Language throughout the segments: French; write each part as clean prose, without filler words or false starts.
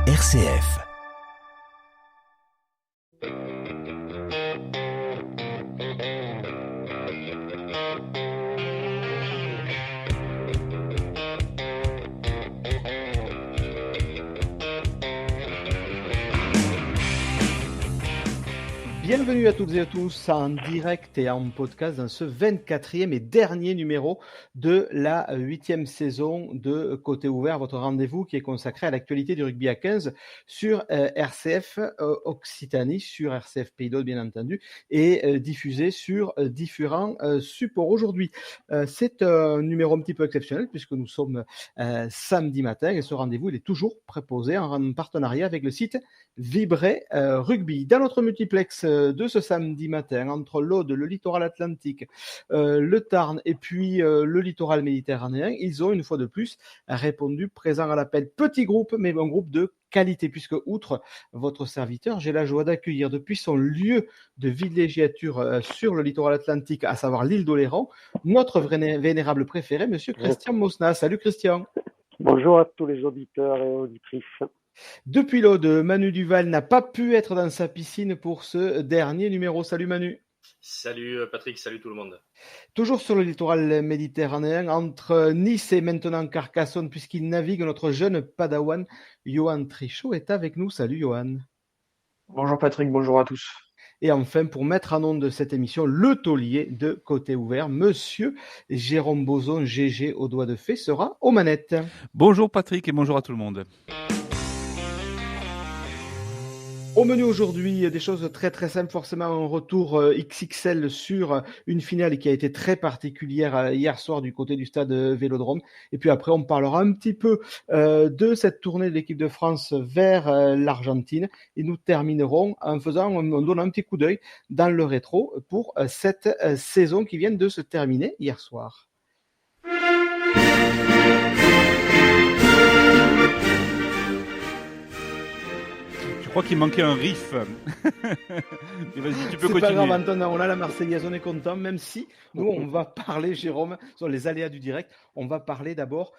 RCF. Bienvenue à toutes et à tous en direct et en podcast dans ce 24e et dernier numéro de la 8e saison de Côté Ouvert, votre rendez-vous qui est consacré à l'actualité du rugby à 15 sur RCF Occitanie, sur RCF Pays d'Aude bien entendu, et diffusé sur différents supports. Aujourd'hui, c'est un numéro un petit peu exceptionnel puisque nous sommes samedi matin et ce rendez-vous il est toujours préposé en partenariat avec le site Vibray Rugby. Dans notre multiplex de ce samedi matin, entre l'Aude, le littoral atlantique, le Tarn et puis le littoral méditerranéen, ils ont une fois de plus répondu présent à l'appel. Petit groupe, mais un groupe de qualité, puisque outre votre serviteur, j'ai la joie d'accueillir depuis son lieu de villégiature sur le littoral atlantique, à savoir l'île d'Oléron, notre vénérable préféré, monsieur Christian Mosna. Salut Christian. Bonjour à tous les auditeurs et auditrices. Depuis l'Aude, Manu Duval n'a pas pu être dans sa piscine pour ce dernier numéro. Salut Manu. Salut Patrick, salut tout le monde. Toujours sur le littoral méditerranéen, entre Nice et maintenant Carcassonne, puisqu'il navigue, notre jeune padawan, Johan Trichot, est avec nous. Salut Johan. Bonjour Patrick, bonjour à tous. Et enfin, pour mettre en onde de cette émission, le taulier de Côté Ouvert, monsieur Jérôme Boson, GG au doigt de fée, sera aux manettes. Bonjour Patrick et bonjour à tout le monde. Au menu aujourd'hui, des choses très très simples, forcément un retour XXL sur une finale qui a été très particulière hier soir du côté du stade Vélodrome. Et puis après, on parlera un petit peu de cette tournée de l'équipe de France vers l'Argentine. Et nous terminerons en donnant un petit coup d'œil dans le rétro pour cette saison qui vient de se terminer hier soir. Je crois qu'il manquait un riff. Mais vas-y, tu peux continuer. C'est pas grave, Anton, on a la Marseillaise, on est content, même si nous, on va parler, Jérôme, sur les aléas du direct. On va parler d'abord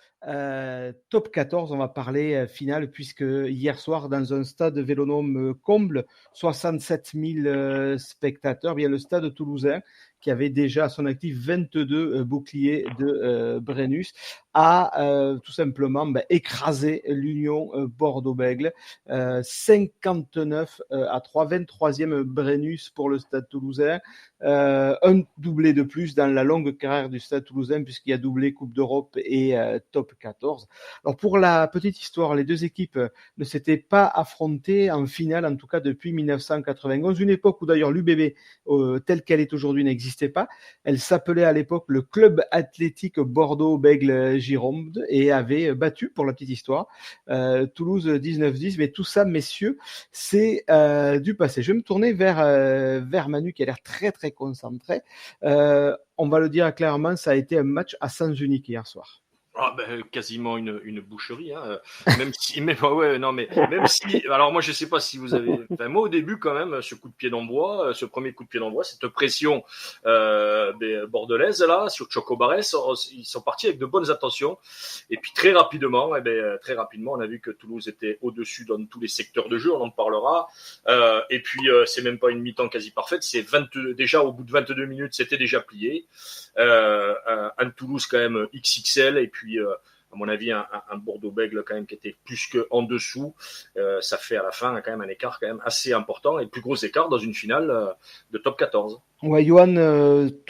top 14, on va parler finale, puisque hier soir, dans un stade Vélodrome comble, 67 000 spectateurs, bien le stade toulousain, qui avait déjà à son actif 22 boucliers de Brennus, a tout simplement écrasé l'Union Bordeaux-Bègles, 59 à 3, 23e Brennus pour le Stade Toulousain, un doublé de plus dans la longue carrière du Stade Toulousain puisqu'il y a doublé Coupe d'Europe et top 14. Alors pour la petite histoire, les deux équipes ne s'étaient pas affrontées en finale, en tout cas depuis 1991, une époque où d'ailleurs l'UBB telle qu'elle est aujourd'hui n'existait pas. Elle s'appelait à l'époque le Club Athlétique Bordeaux-Bègles-Gironde et avait battu, pour la petite histoire, Toulouse 19-10. Mais tout ça, messieurs, c'est du passé. Je vais me tourner vers Manu qui a l'air très très concentré. On va le dire clairement, ça a été un match à sens unique hier soir. Ah quasiment une boucherie, hein. Même si, même si, alors moi je sais pas si vous avez, enfin moi au début quand même, ce coup de pied d'envoi, ce premier coup de pied d'envoi, cette pression des bordelaises là sur Choco Barès, ils sont partis avec de bonnes intentions et puis très rapidement, on a vu que Toulouse était au-dessus dans tous les secteurs de jeu, on en parlera, et puis c'est même pas une mi-temps quasi parfaite, c'est déjà au bout de 22 minutes, c'était déjà plié. Un Toulouse quand même XXL et puis à mon avis un Bordeaux-Bègles quand même qui était plus que en dessous, ça fait à la fin quand même un écart quand même assez important et le plus gros écart dans une finale de top 14. Ouais, Johan,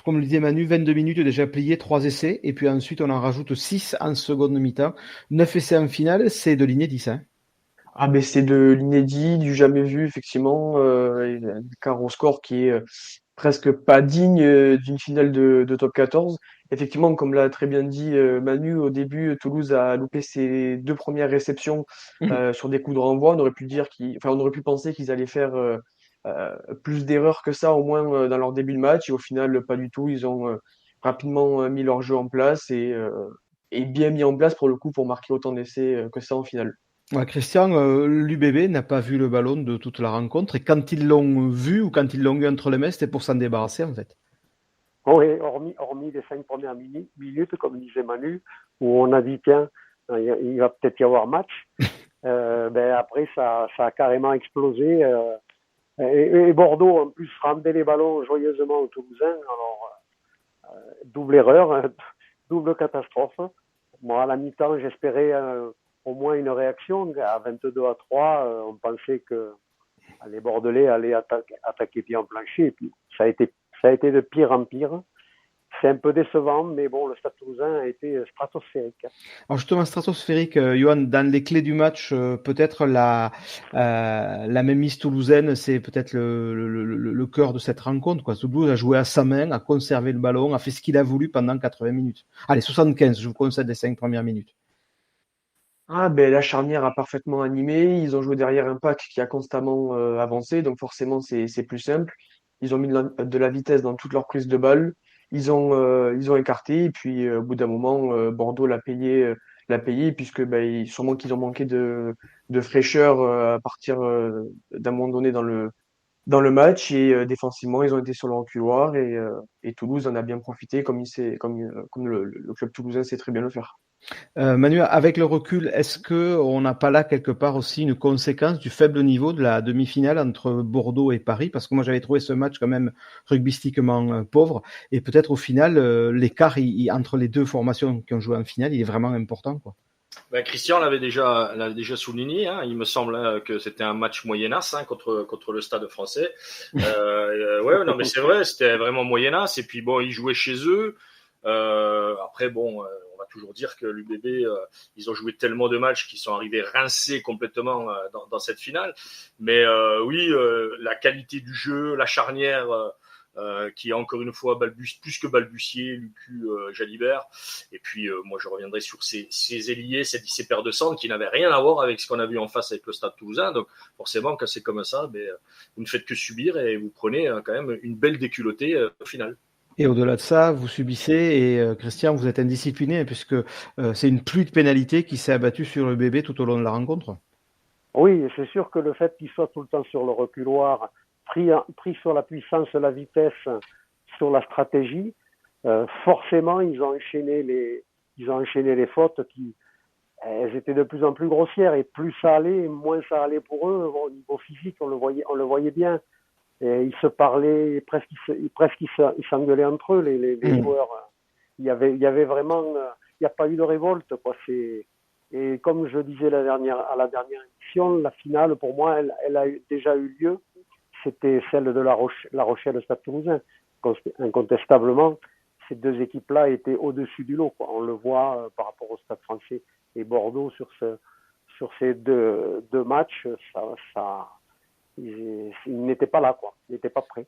comme le disait Manu, 22 minutes déjà plié, 3 essais et puis ensuite on en rajoute 6 en seconde mi-temps, 9 essais en finale, c'est de l'inédit hein. Ah ben c'est de l'inédit, du jamais vu effectivement, un écart au score qui est presque pas digne d'une finale de top 14. Effectivement, comme l'a très bien dit Manu, au début, Toulouse a loupé ses deux premières réceptions sur des coups de renvoi. On aurait pu penser qu'ils allaient faire plus d'erreurs que ça, au moins dans leur début de match. Et au final, pas du tout. Ils ont rapidement mis leur jeu en place et bien mis en place pour le coup pour marquer autant d'essais que ça en finale. Ouais, Christian, l'UBB n'a pas vu le ballon de toute la rencontre et quand ils l'ont vu ou quand ils l'ont eu entre les mains, c'était pour s'en débarrasser en fait. Oui, hormis les 5 premières minutes, comme disait Manu, où on a dit tiens, il va peut-être y avoir match. Après, ça a carrément explosé. Et Bordeaux, en plus, rendait les ballons joyeusement aux Toulousains. Alors, double erreur, double catastrophe. Moi, à la mi-temps, j'espérais au moins une réaction. À 22-3, on pensait que les Bordelais allaient attaquer pied en plancher. Et puis, ça a été de pire en pire. C'est un peu décevant, mais bon, le Stade Toulousain a été stratosphérique. Alors justement, stratosphérique, Johan, dans les clés du match, peut-être la mainmise toulousaine, c'est peut-être le cœur de cette rencontre, quoi. Toulouse a joué à sa main, a conservé le ballon, a fait ce qu'il a voulu pendant 80 minutes. Allez, 75, je vous concède les 5 premières minutes. La charnière a parfaitement animé. Ils ont joué derrière un pack qui a constamment avancé, donc forcément c'est plus simple. Ils ont mis de la vitesse dans toute leur prise de balle. Ils ont écarté et puis au bout d'un moment Bordeaux l'a payé puisque sûrement qu'ils ont manqué de fraîcheur à partir d'un moment donné dans le match et défensivement ils ont été sur le reculoir et Toulouse en a bien profité comme le club toulousain sait très bien le faire. Manu, avec le recul, est-ce que on n'a pas là quelque part aussi une conséquence du faible niveau de la demi-finale entre Bordeaux et Paris? Parce que moi j'avais trouvé ce match quand même rugbystiquement pauvre et peut-être au final l'écart entre les deux formations qui ont joué en finale, il est vraiment important, quoi. Christian l'avait déjà souligné. Hein. Il me semble que c'était un match moyennasse contre le Stade Français. Ouais, non, mais c'est vrai, c'était vraiment moyennasse. Et puis bon, ils jouaient chez eux. Après, bon, on va toujours dire que l'UBB, ils ont joué tellement de matchs qu'ils sont arrivés rincés complètement dans cette finale. Mais oui, la qualité du jeu, la charnière. Qui a encore une fois plus que balbutié, Lucu, Jalibert. Et puis, moi, je reviendrai sur ces ailiers, ces paires de centres qui n'avaient rien à voir avec ce qu'on a vu en face avec le Stade Toulousain. Donc, forcément, quand c'est comme ça, vous ne faites que subir et vous prenez quand même une belle déculottée au final. Et au-delà de ça, vous subissez, et Christian, vous êtes indiscipliné, puisque c'est une pluie de pénalités qui s'est abattue sur le bébé tout au long de la rencontre. Oui, c'est sûr que le fait qu'il soit tout le temps sur le reculoir, pris sur la puissance, la vitesse, sur la stratégie, forcément, ils ont enchaîné les fautes qui elles étaient de plus en plus grossières, et plus ça allait, moins ça allait pour eux. Au niveau physique, on le voyait bien. Et ils se parlaient, presque ils s'engueulaient entre eux, les joueurs. Il y avait vraiment, il n'y a pas eu de révolte, quoi. Et comme je disais à la dernière édition, la finale, pour moi, elle a déjà eu lieu. C'était celle de La Rochelle Stade Toulousain. Incontestablement, ces deux équipes-là étaient au-dessus du lot, quoi. On le voit par rapport au Stade Français et Bordeaux sur ces deux matchs. Ils n'étaient pas là, quoi. Ils n'étaient pas prêts.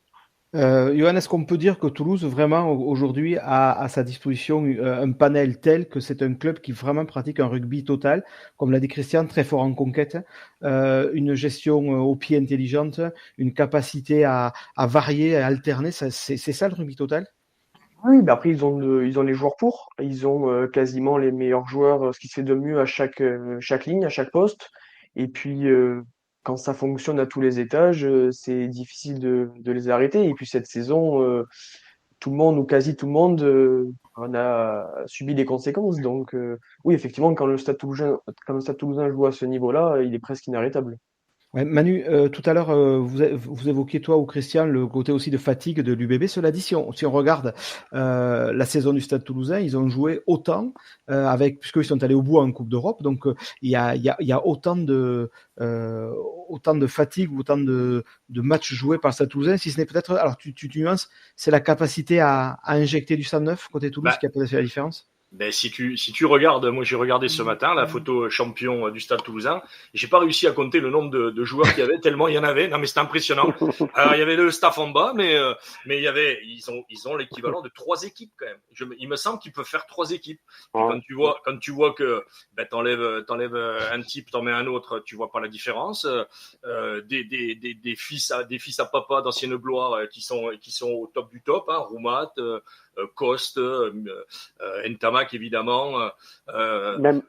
Johan, est-ce qu'on peut dire que Toulouse vraiment aujourd'hui a à sa disposition un panel tel que c'est un club qui vraiment pratique un rugby total, comme l'a dit Christian, très fort en conquête, une gestion au pied intelligente, une capacité à varier, à alterner, c'est ça le rugby total? Oui, après ils ont les joueurs pour, ils ont quasiment les meilleurs joueurs, ce qui se fait de mieux à chaque ligne, à chaque poste. Et puis quand ça fonctionne à tous les étages, c'est difficile de les arrêter. Et puis cette saison, tout le monde ou quasi tout le monde en a subi les conséquences. Donc oui, effectivement, quand le Stade Toulousain joue à ce niveau-là, il est presque inarrêtable. Ouais, Manu, tout à l'heure, vous évoquiez, toi ou Christian, le côté aussi de fatigue de l'UBB. Cela dit, si on regarde la saison du Stade Toulousain, ils ont joué autant, puisqu'ils sont allés au bout en Coupe d'Europe. Donc, il y a autant de fatigue, autant de matchs joués par le Stade Toulousain, si ce n'est peut-être, alors tu nuances, c'est la capacité à injecter du sang neuf côté Toulouse qui a peut-être fait la différence. Si tu regardes, moi j'ai regardé ce matin la photo champion du Stade Toulousain, et j'ai pas réussi à compter le nombre de joueurs qu'il y avait, tellement il y en avait. Non mais c'était impressionnant. Alors il y avait le staff en bas, mais ils ont l'équivalent de 3 équipes quand même. Il me semble qu'ils peuvent faire 3 équipes. Et quand tu vois que t'enlèves un type, t'en mets un autre, tu vois pas la différence. Des fils à papa d'ancienne gloire qui sont au top du top, hein, Roumat, Coste, Ntamak évidemment, même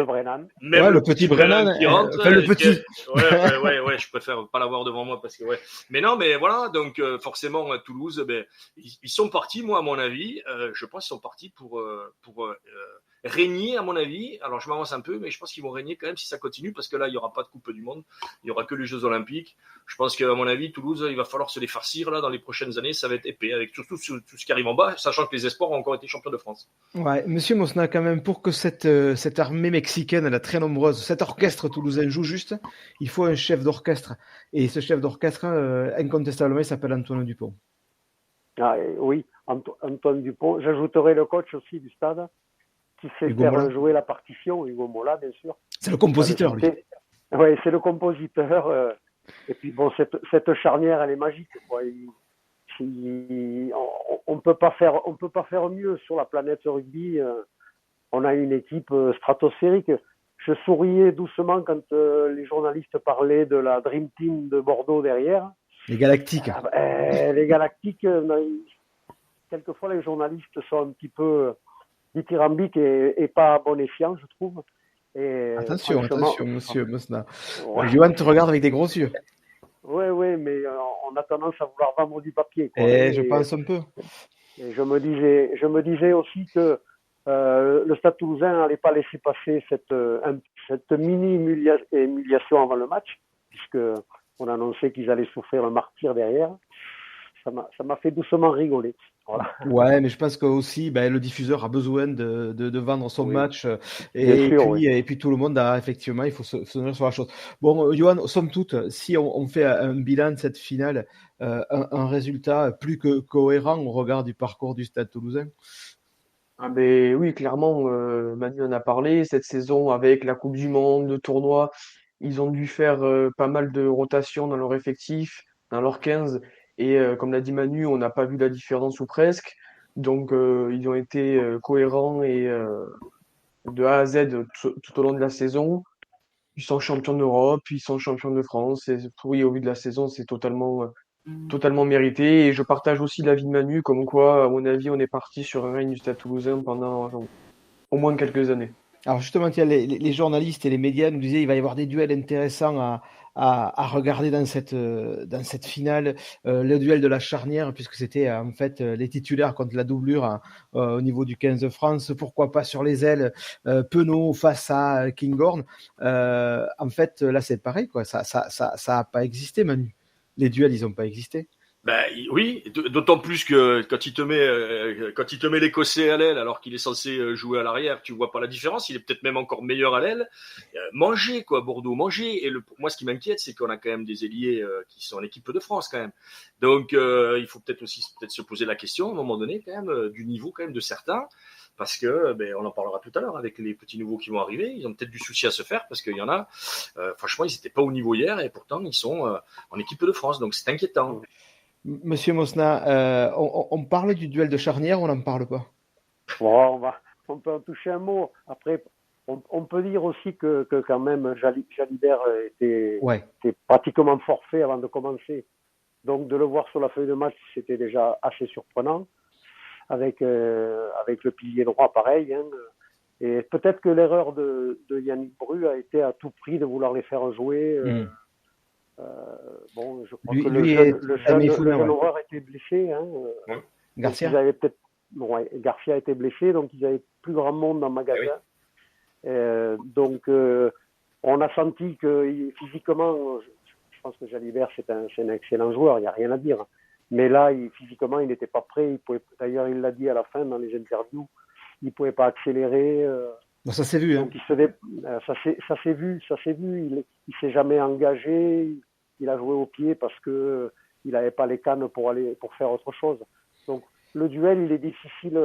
Brennan. Même le petit Brennan qui rentre, le petit. Ouais, je préfère pas l'avoir devant moi parce que ouais. Mais non, mais voilà, donc forcément Toulouse, ils sont partis, moi à mon avis, je pense qu'ils sont partis pour régner, à mon avis. Alors, je m'avance un peu, mais je pense qu'ils vont régner quand même si ça continue, parce que là, il n'y aura pas de Coupe du Monde, il n'y aura que les Jeux Olympiques. Je pense qu'à mon avis, Toulouse, il va falloir se les farcir là dans les prochaines années. Ça va être épais, avec surtout tout ce qui arrive en bas, sachant que les espoirs ont encore été champions de France. Ouais, Monsieur Mosna, quand même, pour que cette armée mexicaine, elle est très nombreuse, cet orchestre toulousain joue juste, il faut un chef d'orchestre. Et ce chef d'orchestre, incontestablement, il s'appelle Antoine Dupont. Ah, oui, Antoine Dupont. J'ajouterai le coach aussi du stade, qui sait Hugo faire Mola. jouer la partition, Hugo Mola, bien sûr. C'est le compositeur, lui. Oui, c'est le compositeur. Et puis bon, cette charnière, elle est magique. Quoi. On peut pas faire mieux sur la planète rugby. On a une équipe stratosphérique. Je souriais doucement quand les journalistes parlaient de la Dream Team de Bordeaux derrière. Les Galactiques. Les Galactiques, quelquefois les journalistes sont un petit peu dithyrambiques et pas à bon escient, je trouve. Et attention, Monsieur Mosna. Ouais. Johan te regarde avec des gros yeux. Oui, mais on a tendance à vouloir vendre du papier. Quoi. Je pense un peu. Et je me disais aussi que le Stade Toulousain n'allait pas laisser passer cette mini-émulation avant le match, puisque on annonçait qu'ils allaient souffrir un martyr derrière. Ça m'a fait doucement rigoler. Voilà. Ouais, mais je pense que aussi, le diffuseur a besoin de vendre son match et puis tout le monde a effectivement, il faut se nourrir sur la chose. Bon, Johan, somme toute, si on fait un bilan de cette finale, un résultat plus que cohérent au regard du parcours du Stade Toulousain. Ah ben oui, clairement, Manu en a parlé. Cette saison, avec la Coupe du Monde, le tournoi, ils ont dû faire pas mal de rotations dans leur effectif, dans leur 15. Et comme l'a dit Manu, on n'a pas vu la différence ou presque. Donc, ils ont été cohérents et de A à Z tout au long de la saison. Ils sont champions d'Europe, ils sont champions de France. Et oui, au vu de la saison, c'est totalement mérité. Et je partage aussi l'avis de Manu, comme quoi, à mon avis, on est parti sur un règne du Stade Toulousain pendant au moins quelques années. Alors justement, les journalistes et les médias nous disaient qu'il va y avoir des duels intéressants à regarder dans cette finale. Le duel de la charnière, puisque c'était en fait les titulaires contre la doublure au niveau du 15 de France. Pourquoi pas sur les ailes, Penaud face à Kinghorn. En fait, là, c'est pareil, quoi. Ça a pas existé, Manu. Les duels, ils n'ont pas existé. Ben oui, d'autant plus que quand il te met l'Écossais à l'aile alors qu'il est censé jouer à l'arrière, tu vois pas la différence. Il est peut-être même encore meilleur à l'aile. Manger quoi, Bordeaux, manger. Et moi, ce qui m'inquiète, c'est qu'on a quand même des ailiers qui sont en équipe de France quand même. Donc il faut peut-être se poser la question à un moment donné quand même du niveau quand même de certains. Parce que, on en parlera tout à l'heure avec les petits nouveaux qui vont arriver. Ils ont peut-être du souci à se faire parce qu'il y en a, franchement, ils n'étaient pas au niveau hier et pourtant ils sont en équipe de France. Donc c'est inquiétant. Monsieur Mosna, on parle du duel de charnière ou on n'en parle pas? Bon, on peut en toucher un mot. Après, on peut dire aussi que quand même Jalibert était pratiquement forfait avant de commencer. Donc de le voir sur la feuille de match, c'était déjà assez surprenant. Avec le pilier droit, pareil. Hein. Et peut-être que l'erreur de Yannick Bru a été à tout prix de vouloir les faire jouer. Bon, je crois que le jeune joueur était blessé. Hein. Garcia. Garcia était blessé, donc ils avaient plus grand monde dans le magasin. Donc, on a senti que physiquement, je pense que Jalibert, c'est un excellent joueur, il n'y a rien à dire. Mais là, physiquement, il n'était pas prêt. D'ailleurs, il l'a dit à la fin dans les interviews, il ne pouvait pas accélérer. Bon, ça s'est vu. Donc, ça s'est vu. Il ne s'est jamais engagé. Il a joué au pied parce que il n'avait pas les cannes pour faire autre chose. Donc, le duel, il est difficile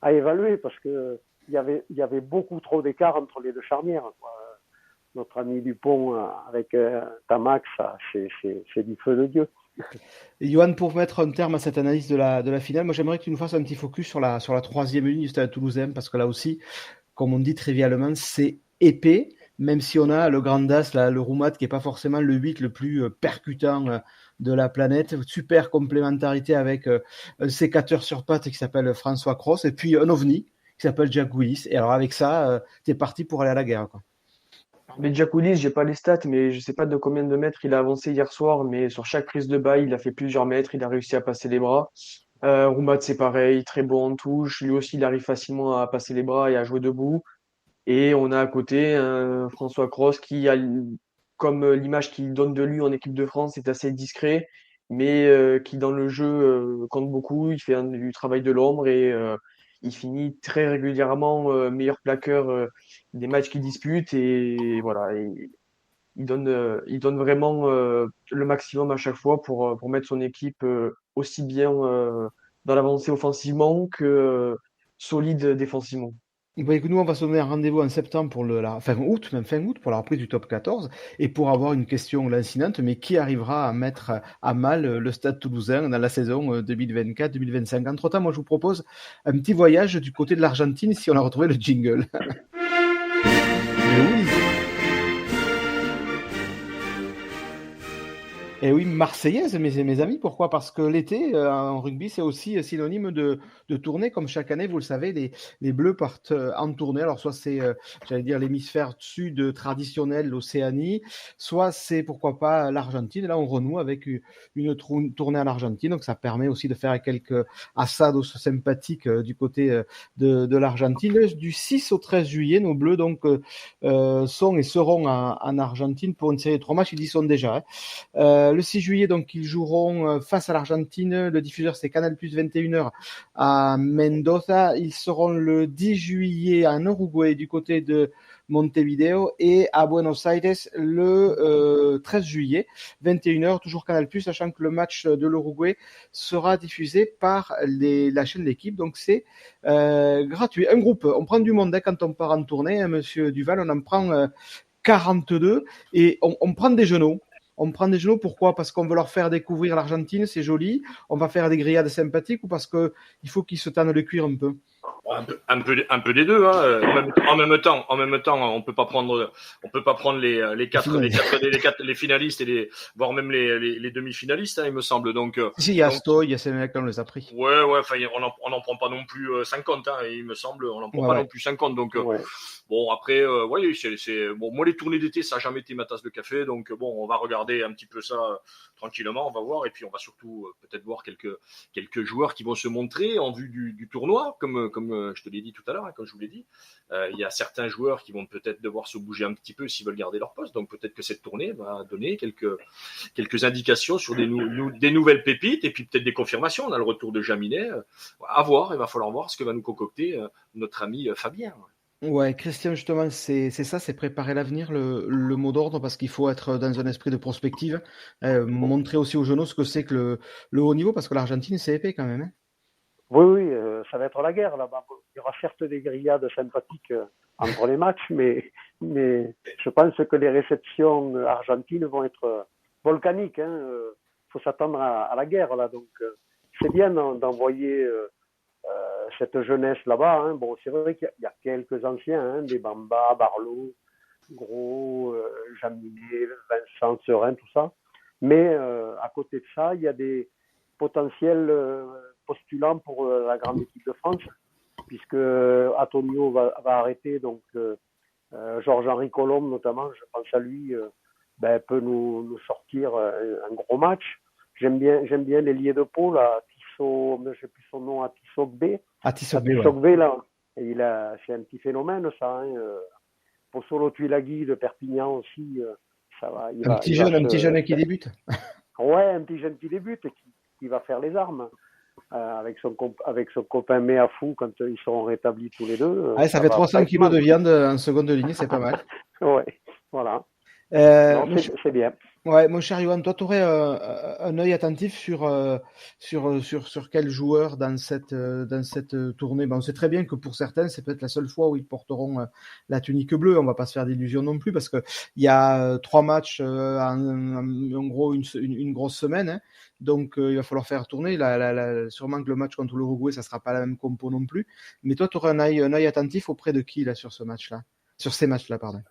à évaluer parce que il y avait beaucoup trop d'écart entre les deux charnières. Quoi. Notre ami Dupont avec Tamax, c'est du feu de Dieu. Et Johan, pour mettre un terme à cette analyse de la finale, moi j'aimerais que tu nous fasses un petit focus sur la troisième ligne du Stade Toulousain, parce que là aussi, comme on dit trivialement, c'est épais, même si on a le Grand As, le Roumat, qui n'est pas forcément le 8 le plus percutant de la planète. Super complémentarité avec un sécateur sur pattes qui s'appelle François Cross, et puis un ovni qui s'appelle Jack Willis. Et alors avec ça, t'es parti pour aller à la guerre, quoi. Mais Jack Willis, j'ai pas les stats, mais je sais pas de combien de mètres il a avancé hier soir, mais sur chaque prise de balle, il a fait plusieurs mètres, il a réussi à passer les bras. Roumat, c'est pareil, très bon en touche. Lui aussi, il arrive facilement à passer les bras et à jouer debout. Et on a à côté un François Cross qui a, comme l'image qu'il donne de lui en équipe de France, est assez discret, mais qui dans le jeu compte beaucoup. Il fait du travail de l'ombre et il finit très régulièrement meilleur plaqueur des matchs qu'il dispute. Et voilà, il donne vraiment le maximum à chaque fois pour mettre son équipe aussi bien dans l'avancée offensivement que solide défensivement. Bah, écoute, nous, on va se donner un rendez-vous en septembre pour fin août, même fin août, pour la reprise du top 14 et pour avoir une question lancinante, mais qui arrivera à mettre à mal le Stade Toulousain dans la saison 2024-2025. Entre-temps, moi, je vous propose un petit voyage du côté de l'Argentine si on a retrouvé le jingle. Mais oui, et oui, marseillaise, mes amis. Pourquoi? Parce que l'été, en rugby, c'est aussi synonyme de tournée. Comme chaque année, vous le savez, les Bleus partent en tournée. Alors, soit c'est, j'allais dire, l'hémisphère sud traditionnel, l'Océanie, soit c'est, pourquoi pas, l'Argentine. Et là, on renoue avec une tournée en Argentine. Donc, ça permet aussi de faire quelques assados sympathiques du côté de l'Argentine. Du 6 au 13 juillet, nos Bleus donc sont et seront en Argentine pour une série de 3 matchs. Ils y sont déjà, hein. Le 6 juillet, donc, ils joueront face à l'Argentine. Le diffuseur, c'est Canal Plus 21h à Mendoza. Ils seront le 10 juillet en Uruguay du côté de Montevideo et à Buenos Aires le 13 juillet, 21h, toujours Canal Plus, sachant que le match de l'Uruguay sera diffusé par la chaîne L'équipe. Donc, c'est gratuit. Un groupe, on prend du monde quand on part en tournée, hein, monsieur Duval, on en prend 42 et on prend des genoux. On prend des genoux, pourquoi? Parce qu'on veut leur faire découvrir l'Argentine, c'est joli. On va faire des grillades sympathiques ou parce qu'il faut qu'ils se tannent le cuir un peu? Un peu des deux. Hein. En même temps, on peut pas prendre les finalistes et voire même les demi-finalistes, hein, il me semble. Si, il y a Stoy, il y a Sénélec, on les a pris. Ouais, enfin, on en prend pas non plus 50, hein, il me semble. On en prend pas non plus 50. Donc, bon, après, ouais, bon, moi, les tournées d'été, ça n'a jamais été ma tasse de café. Donc, bon, on va regarder un petit peu ça tranquillement, on va voir. Et puis, on va surtout peut-être voir quelques joueurs qui vont se montrer en vue du tournoi, comme je te l'ai dit tout à l'heure, hein, comme je vous l'ai dit. Il y a certains joueurs qui vont peut-être devoir se bouger un petit peu s'ils veulent garder leur poste. Donc, peut-être que cette tournée va donner quelques indications sur des nouvelles pépites et puis peut-être des confirmations. On a le retour de Jaminet. À voir, il va falloir voir ce que va nous concocter notre ami Fabien. Ouais, Christian, justement, c'est ça, c'est préparer l'avenir, le mot d'ordre, parce qu'il faut être dans un esprit de prospective, montrer aussi aux jeunes ce que c'est que le haut niveau, parce que l'Argentine, c'est épais quand même, hein. Oui, ça va être la guerre là-bas. Il y aura certes des grillades sympathiques entre les matchs, mais je pense que les réceptions argentines vont être volcaniques. Il faut s'attendre à la guerre là, donc c'est bien d'envoyer cette jeunesse là-bas. Hein. Bon, c'est vrai qu'il y a quelques anciens, hein, des Bamba, Barlow, Gros, Jaminet, Vincent, Serein, tout ça. Mais à côté de ça, il y a des potentiels postulants pour la grande équipe de France, puisque Antonio va arrêter, donc Georges-Henri Colombe notamment, je pense à lui, peut nous sortir un gros match. J'aime bien l'ailier de Pau, là, Tissot, je ne sais plus son nom, Tissot-B. Tissot-B, là, c'est un petit phénomène, ça. Hein, Pozzolo Tuilagi de Perpignan aussi, ça va. Un petit jeune qui débute. Ouais, un petit jeune qui débute et qui va faire les armes. Avec son copain Meafou quand ils seront rétablis tous les deux. Ça fait 300 kilos de viande en seconde ligne, c'est pas mal. Ouais, voilà. C'est bien. Ouais, mon cher Johan, toi, tu aurais un œil attentif sur quel joueur dans cette tournée. Ben, on sait très bien que pour certains, c'est peut-être la seule fois où ils porteront la tunique bleue. On va pas se faire d'illusions non plus parce que il y a 3 matchs en gros une grosse semaine. Hein. Donc, il va falloir faire tourner. Sûrement que le match contre l'Uruguay, ça sera pas la même compo non plus. Mais toi, tu aurais un œil attentif auprès de qui là sur ce match-là, sur ces matchs-là, pardon.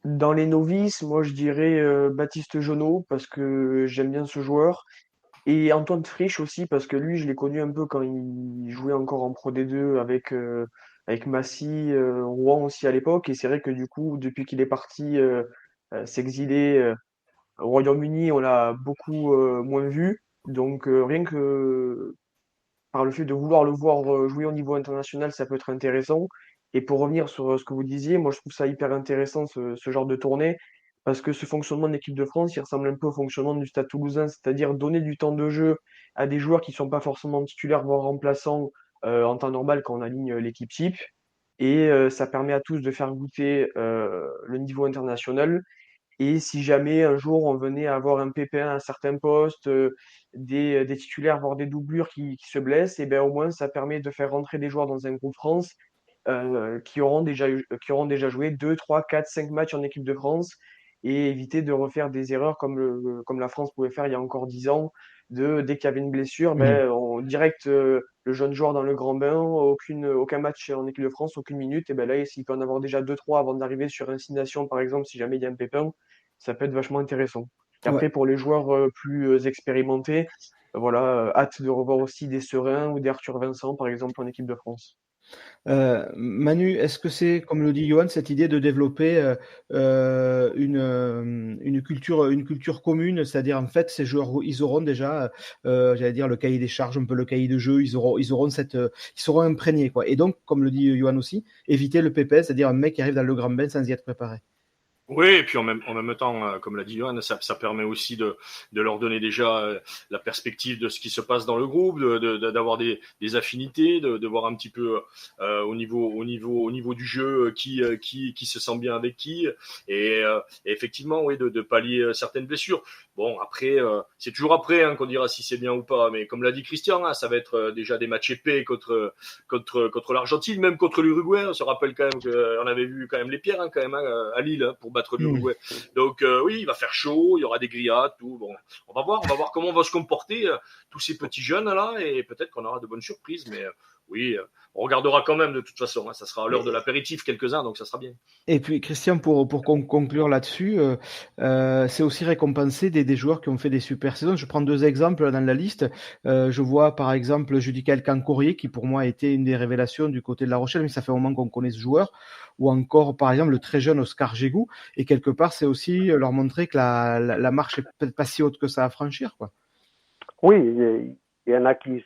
Dans les novices, moi je dirais Baptiste Jonot parce que j'aime bien ce joueur. Et Antoine Frisch aussi parce que lui, je l'ai connu un peu quand il jouait encore en Pro D2 avec Massy, Rouen aussi à l'époque. Et c'est vrai que du coup, depuis qu'il est parti s'exiler au Royaume-Uni, on l'a beaucoup moins vu. Donc rien que par le fait de vouloir le voir jouer au niveau international, ça peut être intéressant. Et pour revenir sur ce que vous disiez, moi je trouve ça hyper intéressant ce genre de tournée, parce que ce fonctionnement de l'équipe de France, il ressemble un peu au fonctionnement du Stade Toulousain, c'est-à-dire donner du temps de jeu à des joueurs qui sont pas forcément titulaires, voire remplaçants en temps normal quand on aligne l'équipe type. Et ça permet à tous de faire goûter le niveau international. Et si jamais un jour on venait à avoir un pépin à un certain poste, des titulaires, voire des doublures qui se blessent, et ben au moins ça permet de faire rentrer des joueurs dans un groupe France qui auront déjà joué 2, 3, 4, 5 matchs en équipe de France et éviter de refaire des erreurs comme la France pouvait faire il y a encore 10 ans, dès qu'il y avait une blessure, Mhm. ben, on direct le jeune joueur dans le grand bain, aucun match en équipe de France, aucune minute, et ben là, s'il peut en avoir déjà 2, 3 avant d'arriver sur Insignation, par exemple, si jamais il y a un pépin, ça peut être vachement intéressant. Et Ouais. après, pour les joueurs plus expérimentés, voilà, hâte de revoir aussi des Serein ou des Arthur Vincent, par exemple, en équipe de France. Manu, est-ce que c'est, comme le dit Johan, cette idée de développer une culture commune, c'est-à-dire en fait, ces joueurs, ils auront déjà, j'allais dire, le cahier des charges, un peu le cahier de jeu, ils auront ils seront imprégnés, quoi. Et donc, comme le dit Johan aussi, éviter le PP, c'est-à-dire un mec qui arrive dans le grand bain sans y être préparé. Oui, et puis en même temps, comme l'a dit Johan, ça permet aussi de leur donner déjà la perspective de ce qui se passe dans le groupe, d'avoir des affinités, de voir un petit peu au niveau du jeu qui se sent bien avec qui, et effectivement, oui, de pallier certaines blessures. Bon, après, c'est toujours après qu'on dira si c'est bien ou pas, mais comme l'a dit Christian, hein, ça va être déjà des matchs épais contre l'Argentine, même contre l'Uruguay. On se rappelle quand même qu'on avait vu quand même les pierres, hein, quand même, hein, à Lille, hein, pour battre Hmm. l'Uruguay. Donc oui, il va faire chaud, il y aura des grillades, tout. Bon, on va voir comment vont se comporter tous ces petits jeunes là, et peut-être qu'on aura de bonnes surprises. Mais oui, on regardera quand même de toute façon. Hein, ça sera à l'heure de l'apéritif quelques-uns, donc ça sera bien. Et puis Christian, pour conclure là-dessus, c'est aussi récompenser des joueurs qui ont fait des super saisons. Je prends deux exemples dans la liste. Je vois par exemple Judicaël Cancourier, qui pour moi a été une des révélations du côté de La Rochelle, mais ça fait un moment qu'on connaît ce joueur. Ou encore par exemple le très jeune Oscar Gégou. Et quelque part, c'est aussi leur montrer que la marche est peut-être pas si haute que ça à franchir, quoi. Oui, il y en a qui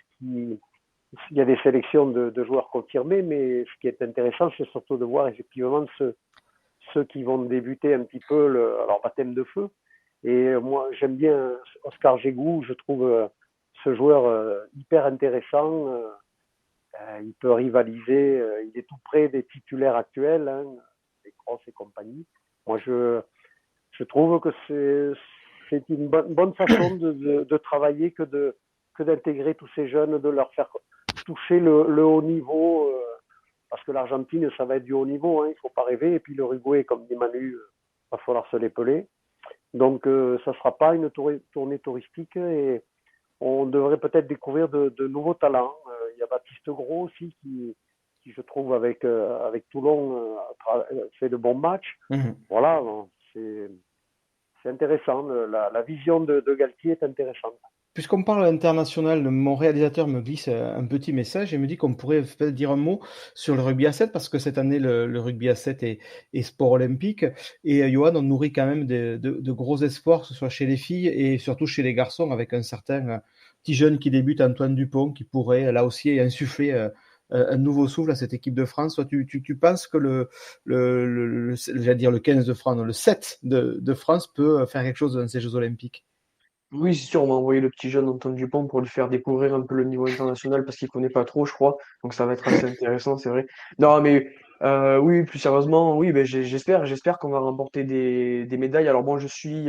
il y a des sélections de joueurs confirmés, mais ce qui est intéressant, c'est surtout de voir effectivement ceux qui vont débuter un petit peu leur baptême de feu. Et moi, j'aime bien Oscar Gégou, je trouve ce joueur hyper intéressant. Il peut rivaliser, il est tout près des titulaires actuels, hein, des Cross et compagnie. Moi, je trouve que c'est une bonne façon de travailler que d'intégrer tous ces jeunes, de leur faire toucher le haut niveau, parce que l'Argentine, ça va être du haut niveau, hein, il ne faut pas rêver. Et puis l'Uruguay, comme dit Manu, va falloir se l'épeler. Donc, ça ne sera pas une tournée touristique et on devrait peut-être découvrir de nouveaux talents. Il y a Baptiste Gros aussi qui je trouve, avec Toulon, fait de bons matchs. Mhm. Voilà, c'est intéressant. La vision de Galtier est intéressante. Puisqu'on parle international, mon réalisateur me glisse un petit message et me dit qu'on pourrait peut-être dire un mot sur le rugby à 7 parce que cette année, le rugby à 7 est sport olympique. Et Johan, on nourrit quand même de gros espoirs, que ce soit chez les filles et surtout chez les garçons, avec un certain petit jeune qui débute, Antoine Dupont, qui pourrait là aussi insuffler un nouveau souffle à cette équipe de France. Toi, tu penses que j'allais dire le 15 de France, non, le 7 de France peut faire quelque chose dans ces Jeux olympiques? Oui, c'est sûr, on m'a envoyé le petit jeune Antoine Dupont pour lui faire découvrir un peu le niveau international parce qu'il connaît pas trop, je crois. Donc ça va être assez intéressant, c'est vrai. Non, mais oui, plus sérieusement, oui, ben, j'espère qu'on va remporter des médailles. Alors bon, je suis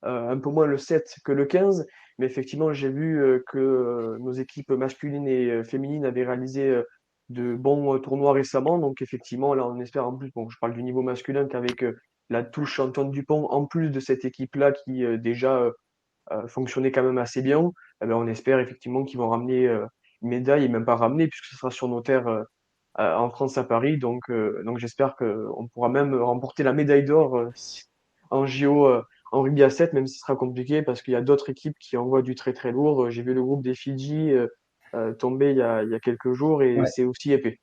un peu moins le 7 que le 15, mais effectivement, j'ai vu que nos équipes masculines et féminines avaient réalisé de bons tournois récemment. Donc effectivement, là, on espère en plus, bon, je parle du niveau masculin qu'avec la touche Antoine Dupont, en plus de cette équipe-là qui déjà fonctionnait quand même assez bien, eh ben, on espère effectivement qu'ils vont ramener une médaille, et même pas ramener, puisque ce sera sur nos terres en France à Paris. Donc j'espère qu'on pourra même remporter la médaille d'or en JO en rugby à 7, même si ce sera compliqué, parce qu'il y a d'autres équipes qui envoient du très très lourd. J'ai vu le groupe des Fidji tomber il y a quelques jours, et Ouais. c'est aussi épais.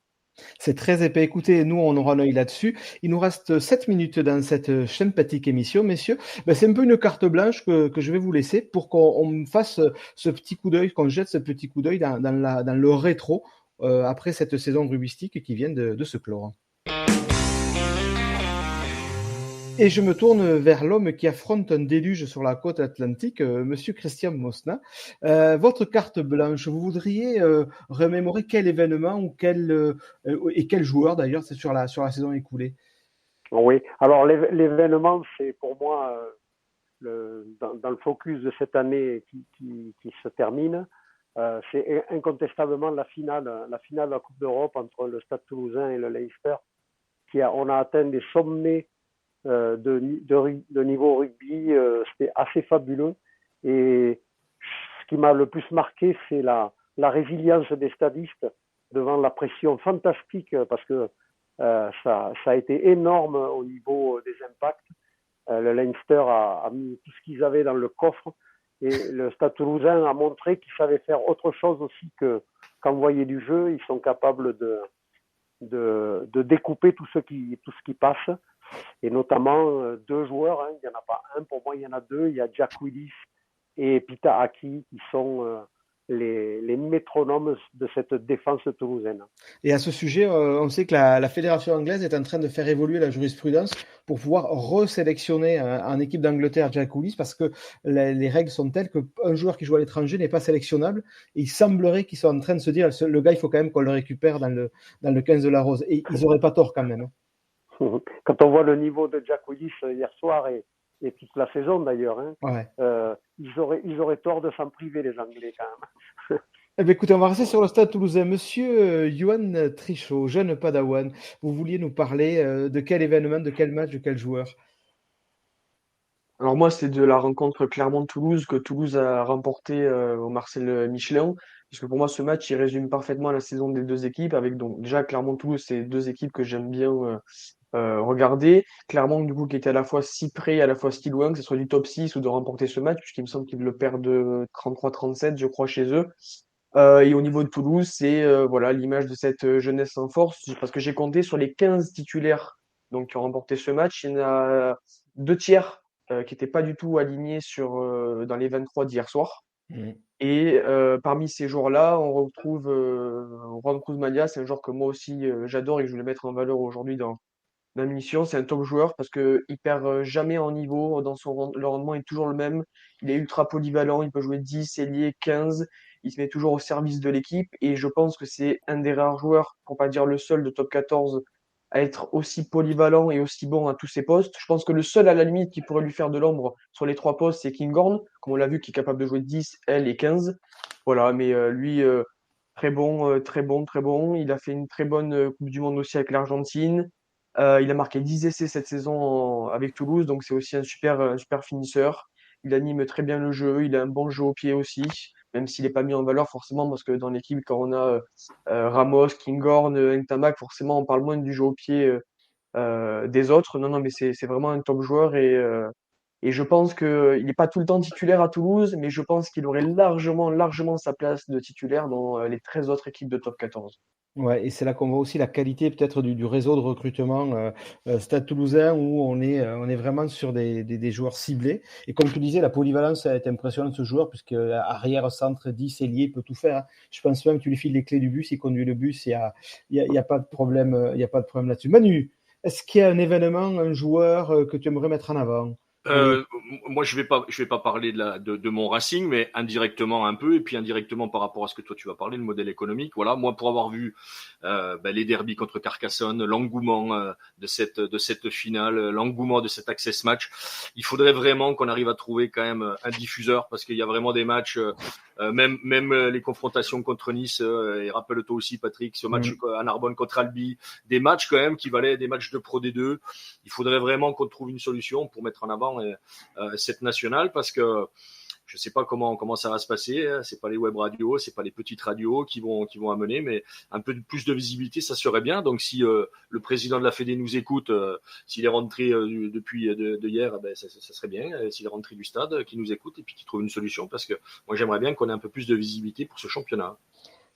C'est très épais. Écoutez, nous, on aura un œil là-dessus. Il nous reste 7 minutes dans cette sympathique émission, messieurs. Ben, c'est un peu une carte blanche que je vais vous laisser pour qu'on fasse ce petit coup d'œil, qu'on jette ce petit coup d'œil dans le rétro après cette saison rugbyistique qui vient de se clore. Et je me tourne vers l'homme qui affronte un déluge sur la côte atlantique, monsieur Christian Mosna. Votre carte blanche, vous voudriez remémorer quel événement ou quel joueur d'ailleurs c'est sur la saison écoulée? Oui, alors l'événement, c'est pour moi dans le focus de cette année qui se termine, c'est incontestablement la finale de la Coupe d'Europe entre le Stade Toulousain et le Leinster. On a atteint des sommets de niveau rugby, c'était assez fabuleux. Et ce qui m'a le plus marqué, c'est la résilience des stadistes devant la pression fantastique, parce que ça a été énorme au niveau des impacts. Le Leinster a mis tout ce qu'ils avaient dans le coffre, et le Stade Toulousain a montré qu'ils savaient faire autre chose aussi qu'envoyer du jeu. Ils sont capables de découper tout ce qui passe, et notamment deux joueurs, hein. Il n'y en a pas un, pour moi il y en a deux. Il y a Jack Willis et Pita Aki qui sont les métronomes de cette défense toulousaine. Et à ce sujet, on sait que la fédération anglaise est en train de faire évoluer la jurisprudence pour pouvoir resélectionner en équipe d'Angleterre Jack Willis, parce que les règles sont telles qu'un joueur qui joue à l'étranger n'est pas sélectionnable. Et il semblerait qu'ils soient en train de se dire, le gars, il faut quand même qu'on le récupère dans le 15 de la Rose. Et ils n'auraient pas tort quand même. Quand on voit le niveau de Jack Willis hier soir et toute la saison d'ailleurs, hein, ouais. Ils auraient tort de s'en priver, les Anglais, quand même. Eh bien, écoutez, on va rester sur le Stade Toulousain. Monsieur Yohan Trichot, jeune padawan, vous vouliez nous parler de quel événement, de quel match, de quel joueur? Alors moi, c'est de la rencontre Clermont-Toulouse que Toulouse a remporté au Marcel Michelin. Parce que pour moi, ce match, il résume parfaitement la saison des deux équipes. Avec donc déjà Clermont-Toulouse, c'est deux équipes que j'aime bien regarder. Clermont, du coup, qui était à la fois si près, à la fois si loin, que ce soit du top 6 ou de remporter ce match, puisqu'il me semble qu'ils le perdent 33-37, je crois, chez eux. Et au niveau de Toulouse, c'est voilà l'image de cette jeunesse en force. Parce que j'ai compté sur les 15 titulaires donc, qui ont remporté ce match. Il y en a deux tiers qui n'étaient pas du tout alignés dans les 23 d'hier soir. Mmh. Et parmi ces joueurs-là, on retrouve Juan Cruz Malia. C'est un joueur que moi aussi j'adore et que je voulais mettre en valeur aujourd'hui dans l'émission. C'est un top joueur parce qu'il perd jamais en niveau. Le rendement est toujours le même. Il est ultra polyvalent. Il peut jouer 10, ailier, 15. Il se met toujours au service de l'équipe. Et je pense que c'est un des rares joueurs, pour pas dire le seul, de top 14 à être aussi polyvalent et aussi bon à tous ses postes. Je pense que le seul, à la limite, qui pourrait lui faire de l'ombre sur les trois postes, c'est Kinghorn, comme on l'a vu, qui est capable de jouer 10, L et 15. Voilà, mais lui, très bon, très bon, très bon. Il a fait une très bonne Coupe du Monde aussi avec l'Argentine. Il a marqué 10 essais cette saison avec Toulouse, donc c'est aussi un super finisseur. Il anime très bien le jeu, il a un bon jeu au pied aussi, même s'il n'est pas mis en valeur forcément, parce que dans l'équipe, quand on a Ramos, Kinghorn, Ntamak, forcément on parle moins du jeu au pied des autres. Non, mais c'est vraiment un top joueur et je pense qu'il n'est pas tout le temps titulaire à Toulouse, mais je pense qu'il aurait largement sa place de titulaire dans les 13 autres équipes de top 14. Ouais, et c'est là qu'on voit aussi la qualité peut-être du réseau de recrutement Stade Toulousain, où on est vraiment sur des joueurs ciblés. Et comme tu disais, la polyvalence a été impressionnante de ce joueur, puisque arrière, centre, 10, ailier, il peut tout faire, hein. Je pense même que tu lui files les clés du bus, il conduit le bus, il y a pas de problème, il y a pas de problème là-dessus. Manu, est-ce qu'il y a un événement, un joueur que tu aimerais mettre en avant? Moi, je vais pas parler de mon Racing, mais indirectement un peu, et puis indirectement par rapport à ce que toi tu vas parler, le modèle économique. Voilà, moi pour avoir vu les derbies contre Carcassonne, l'engouement de cette finale, l'engouement de cet access match, il faudrait vraiment qu'on arrive à trouver quand même un diffuseur, parce qu'il y a vraiment des matchs, même les confrontations contre Nice, et rappelle-toi aussi Patrick, ce match à Narbonne contre Albi, des matchs quand même qui valaient des matchs de Pro D2. Il faudrait vraiment qu'on trouve une solution pour mettre en avant cette nationale, parce que je sais pas comment ça va se passer. C'est pas les web radios, c'est pas les petites radios qui vont amener, mais un peu plus de visibilité, ça serait bien. Donc si le président de la Fédé nous écoute, s'il est rentré depuis de hier, ça serait bien. S'il est rentré du stade, qu'il nous écoute et puis qu'il trouve une solution, parce que moi j'aimerais bien qu'on ait un peu plus de visibilité pour ce championnat.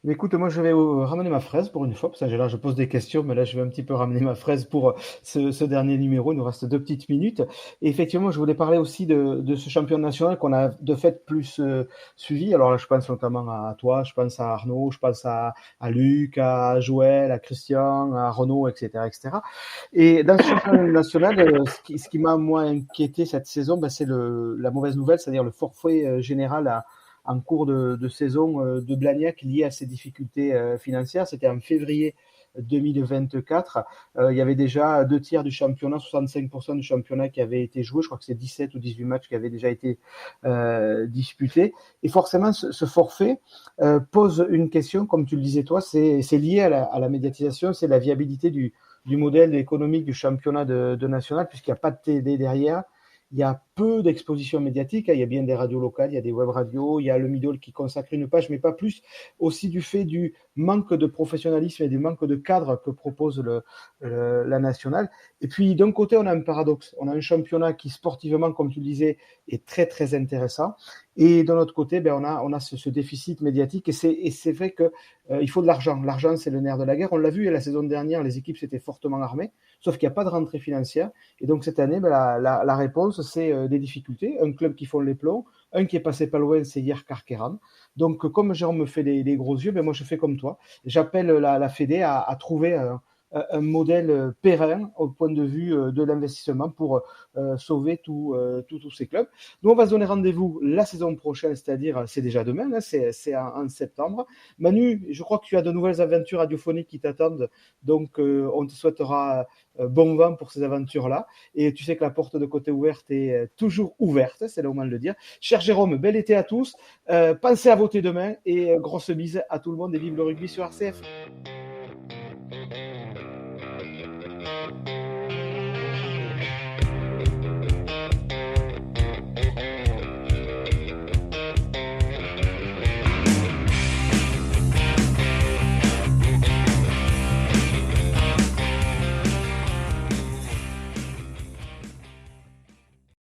Mais écoute, moi je vais ramener ma fraise pour une fois, parce que là je pose des questions, mais là je vais un petit peu ramener ma fraise pour ce dernier numéro. Il nous reste 2 petites minutes. Et effectivement, je voulais parler aussi de ce champion national qu'on a de fait plus suivi. Alors là, je pense notamment à toi, je pense à Arnaud, je pense à Luc, à Joël, à Christian, à Renaud, etc., etc. Et dans ce championnat national, ce qui m'a moins inquiété cette saison, ben, c'est la mauvaise nouvelle, c'est-à-dire le forfait général en cours de saison de Blagnac lié à ses difficultés financières. C'était en février 2024. Il y avait déjà 2 tiers du championnat, 65% du championnat qui avait été joué. Je crois que c'est 17 ou 18 matchs qui avaient déjà été disputés. Et forcément, ce forfait pose une question, comme tu le disais toi, c'est lié à la médiatisation, c'est la viabilité du modèle économique du championnat de national, puisqu'il n'y a pas de TD derrière. Il y a peu d'expositions médiatiques. Il y a bien des radios locales, il y a des web radios, il y a le Midol qui consacre une page, mais pas plus. Aussi du fait du manque de professionnalisme et du manque de cadre que propose la nationale. Et puis, d'un côté, on a un paradoxe. On a un championnat qui, sportivement, comme tu le disais, est très, très intéressant. Et de l'autre côté, on a ce déficit médiatique. Et c'est vrai qu'il faut de l'argent. L'argent, c'est le nerf de la guerre. On l'a vu la saison dernière, les équipes s'étaient fortement armées, sauf qu'il n'y a pas de rentrée financière. Et donc, cette année, la réponse, c'est des difficultés. Un club qui font les plombs, un qui est passé pas loin, c'est hier Carqueran. Donc, comme Jérôme me fait les gros yeux, moi, je fais comme toi. J'appelle la Fédé à trouver un modèle pérenne au point de vue de l'investissement pour sauver tous ces clubs. Nous, on va se donner rendez-vous la saison prochaine, c'est-à-dire, c'est déjà demain, hein, c'est en septembre. Manu, je crois que tu as de nouvelles aventures radiophoniques qui t'attendent, donc on te souhaitera bon vent pour ces aventures-là. Et tu sais que la porte de côté ouverte est toujours ouverte, c'est le moment de le dire. Cher Jérôme, bel été à tous. Pensez à voter demain et grosse bise à tout le monde et vive le rugby sur RCF.